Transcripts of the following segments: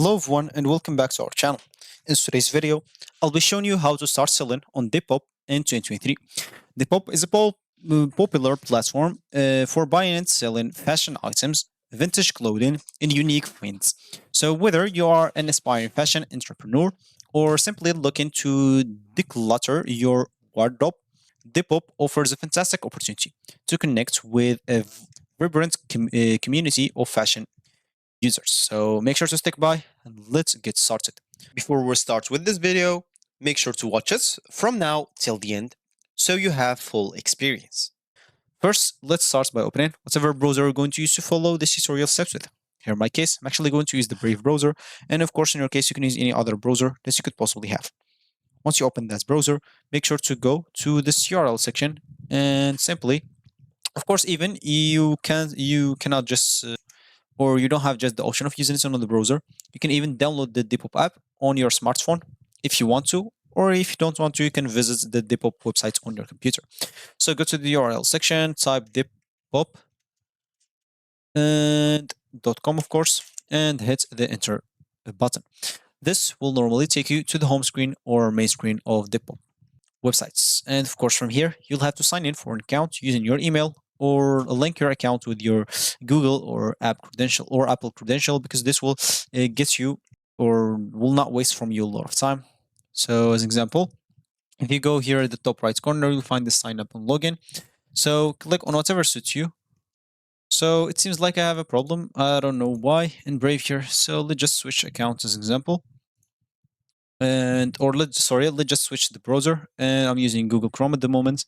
Hello everyone and welcome back to our channel. In today's video, I'll be showing you how to start selling on Depop in 2023. Depop is a popular platform for buying and selling fashion items, vintage clothing, and unique finds. So whether you are an aspiring fashion entrepreneur or simply looking to declutter your wardrobe, Depop offers a fantastic opportunity to connect with a vibrant community of fashion users. So make sure to stick by and let's get started. Before we start with this video, make sure to watch it from now till the end so you have full experience. First, let's start by opening whatever browser you're going to use to follow this tutorial steps with. Here in my case, I'm actually going to use the Brave browser, and of course in your case you can use any other browser that you could possibly have. Once you open that browser, make sure to go to this URL section and simply, of course, even you cannot just or you don't have just the option of using it on the browser, you can even download the Depop app on your smartphone if you want to, or if you don't want to, you can visit the Depop website on your computer. So go to the URL section, type Depop and .com, of course, and hit the enter button. This will normally take you to the home screen or main screen of Depop websites. And of course, from here, you'll have to sign in for an account using your email or link your account with your Google or app credential or Apple credential, because this will get you or will not waste from you a lot of time. So as an example, if you go here at the top right corner, you'll find the sign up and login. So click on whatever suits you. So it seems like I have a problem. I don't know why in Brave here. So let's just switch account as an example. Let's just switch the browser, and I'm using Google Chrome at the moment.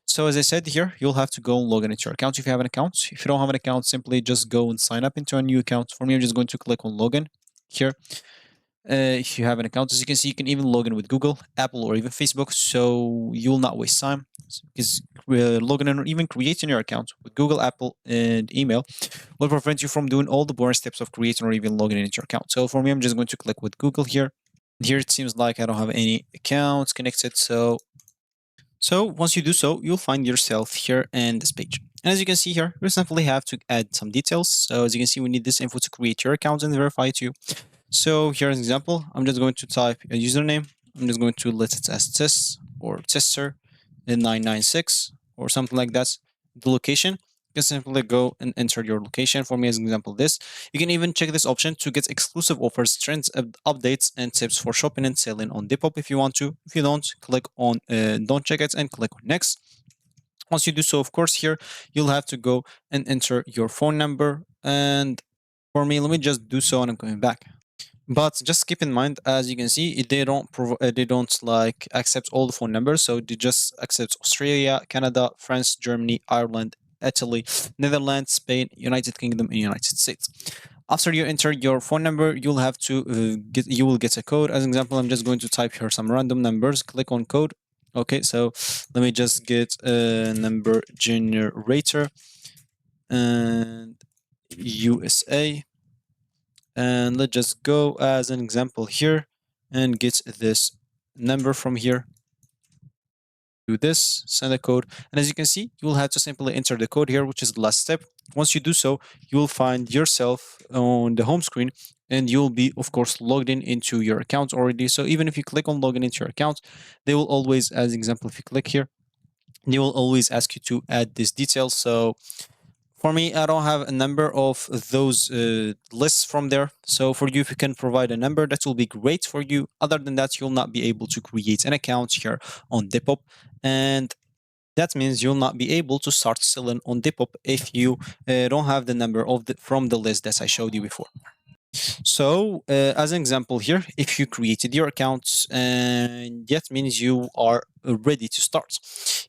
So as I said here, you'll have to go and log in into your account if you have an account. If you don't have an account, simply just go and sign up into a new account. For me, I'm just going to click on login here. If you have an account, as you can see, you can even log in with Google, Apple, or even Facebook, so you'll not waste time. Because logging in or even creating your account with Google, Apple, and email will prevent you from doing all the boring steps of creating or even logging in into your account. So for me, I'm just going to click with Google here. Here it seems like I don't have any accounts connected, so once you do so, you'll find yourself here in this page. And as you can see here, you simply have to add some details. So as you can see, we need this info to create your account and verify it too. So here's an example. I'm just going to type a username. I'm just going to let it as test or tester in 996 or something like that. The location, you can simply go and enter your location. For me, as an example, this. You can even check this option to get exclusive offers, trends, updates, and tips for shopping and selling on Depop if you want to. If you don't, click on don't check it and click on next. Once you do so, of course, here you'll have to go and enter your phone number. And for me, let me just do so, and I'm coming back. But just keep in mind, as you can see, they don't like accept all the phone numbers, so they just accept Australia, Canada, France, Germany, Ireland, Italy, Netherlands, Spain, United Kingdom, and United States. After you enter your phone number, you'll have to you will get a code. As an example, I'm just going to type here some random numbers. Click on code. Okay, so let me just get a number generator and USA. And let's just go as an example here and get this number from here. Do this, send a code, and as you can see, you will have to simply enter the code here, which is the last step. Once you do so, you will find yourself on the home screen, and you'll be, of course, logged in into your account already. So even if you click on login into your account, they will always, as an example, if you click here, they will always ask you to add these details. So for me, I don't have a number of those lists from there. So for you, if you can provide a number, that will be great for you. Other than that, you'll not be able to create an account here on Depop. And that means you'll not be able to start selling on Depop if you don't have the number of from the list that I showed you before. So, as an example here, if you created your account, and that means you are ready to start.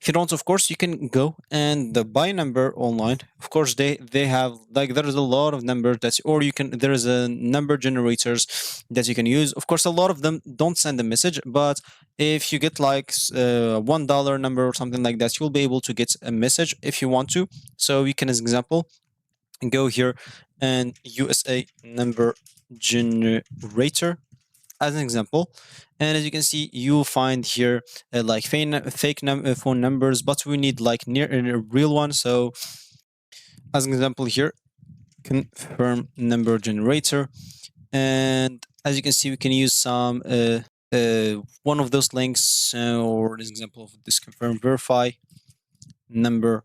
If you don't, of course, you can go and buy a number online. Of course, they have like there is a lot of numbers that, or you can there is a number generators that you can use. Of course, a lot of them don't send a message, but if you get like $1 number or something like that, you'll be able to get a message if you want to. So you can, as an example, go here and USA number generator as an example, and as you can see, you'll find here like phone numbers, but we need like near a real one. So as an example here, confirm number generator, and As you can see, we can use some one of those links, or an example of this confirm verify number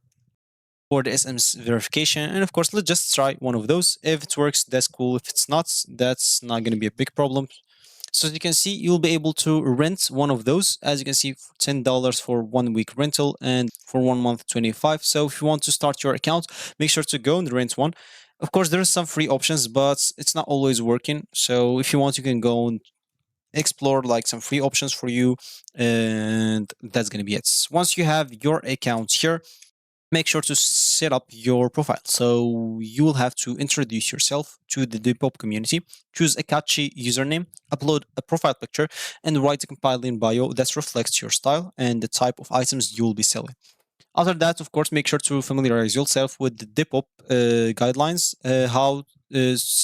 for the SMS verification. And of course, let's just try one of those. If it works, that's cool. If it's not, that's not going to be a big problem. So as you can see, you'll be able to rent one of those. As you can see, $10 for 1 week rental and for 1 month, 25. So if you want to start your account, make sure to go and rent one. Of course, there are some free options, but it's not always working. So if you want, you can go and explore like some free options for you, and that's going to be it. Once you have your account here, make sure to set up your profile. So you will have to introduce yourself to the Depop community, choose a catchy username, upload a profile picture, and write a compiling bio that reflects your style and the type of items you will be selling. After that, of course, make sure to familiarize yourself with the Depop guidelines,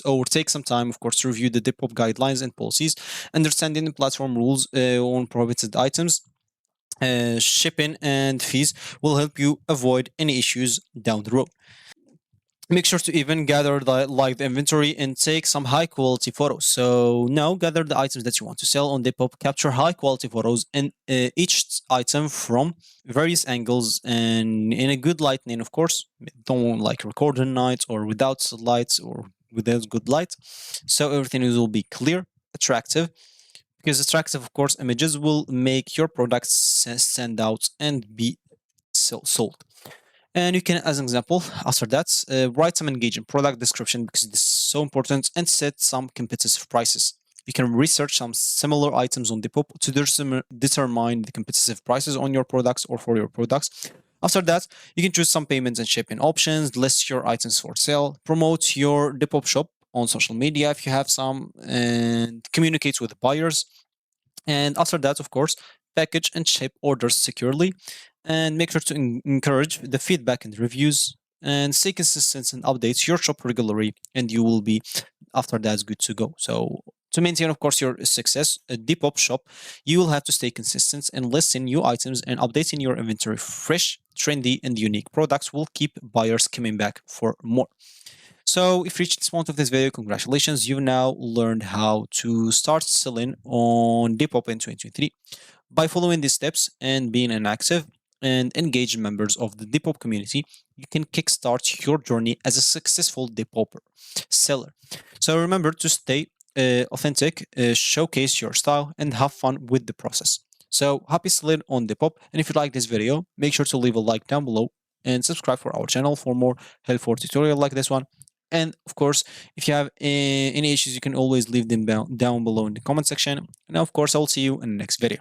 or take some time, of course, to review the Depop guidelines and policies, understanding the platform rules on prohibited items, shipping and fees will help you avoid any issues down the road. Make sure to even gather the live inventory and take some high quality photos. So now gather the items that you want to sell on Depop, capture high quality photos and each item from various angles and in a good lighting, of course. Don't like record at night or without lights or without good light. So everything will be clear, attractive, because attractive, of course, images will make your products stand out and be sold. And you can, as an example, after that, write some engaging product description because this is so important, and set some competitive prices. You can research some similar items on Depop to determine the competitive prices on your products or for your products. After that, you can choose some payments and shipping options, list your items for sale, promote your Depop shop on social media if you have some, and communicate with buyers. And after that, of course, package and ship orders securely, and make sure to encourage the feedback and reviews, and stay consistent and updates your shop regularly, and you will be, after that, good to go. So to maintain, of course, your success, a Depop shop, you will have to stay consistent and listing new items and updating your inventory. Fresh, trendy, and unique products will keep buyers coming back for more. So if you reached this point of this video, congratulations, you've now learned how to start selling on Depop in 2023. By following these steps and being an active and engaged members of the Depop community, you can kickstart your journey as a successful Depopper seller. So remember to stay authentic, showcase your style, and have fun with the process. So happy selling on Depop. And if you like this video, make sure to leave a like down below and subscribe for our channel for more helpful tutorial like this one. And of course, if you have any issues, you can always leave them down below in the comment section. And of course, I will see you in the next video.